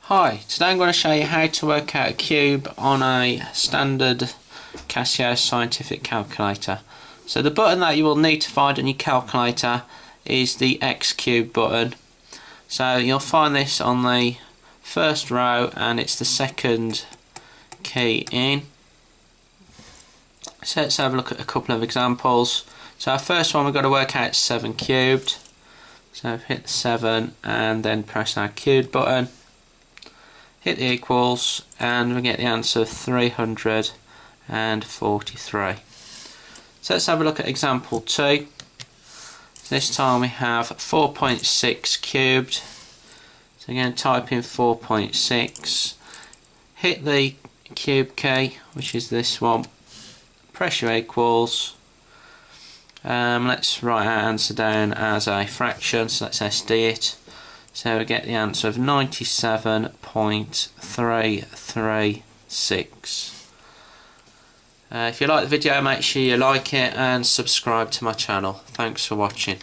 Hi, today I'm going to show you how to work out a cube on a standard Casio scientific calculator. So the button that you will need to find on your calculator is the X cube button. So you'll find this on the first row and it's the second key in. So let's have a look at a couple of examples. So our first one, we've got to work out 7 cubed. So hit the 7 and then press our cubed button. Hit the equals and we get the answer of 343. So let's have a look at example 2. This time we have 4.6 cubed. So again, type in 4.6. Hit the cube key, which is this one. Press your equals. Let's write our answer down as a fraction, so let's SD it. So we get the answer of 97.336. If you like the video, make sure you like it and subscribe to my channel. Thanks for watching.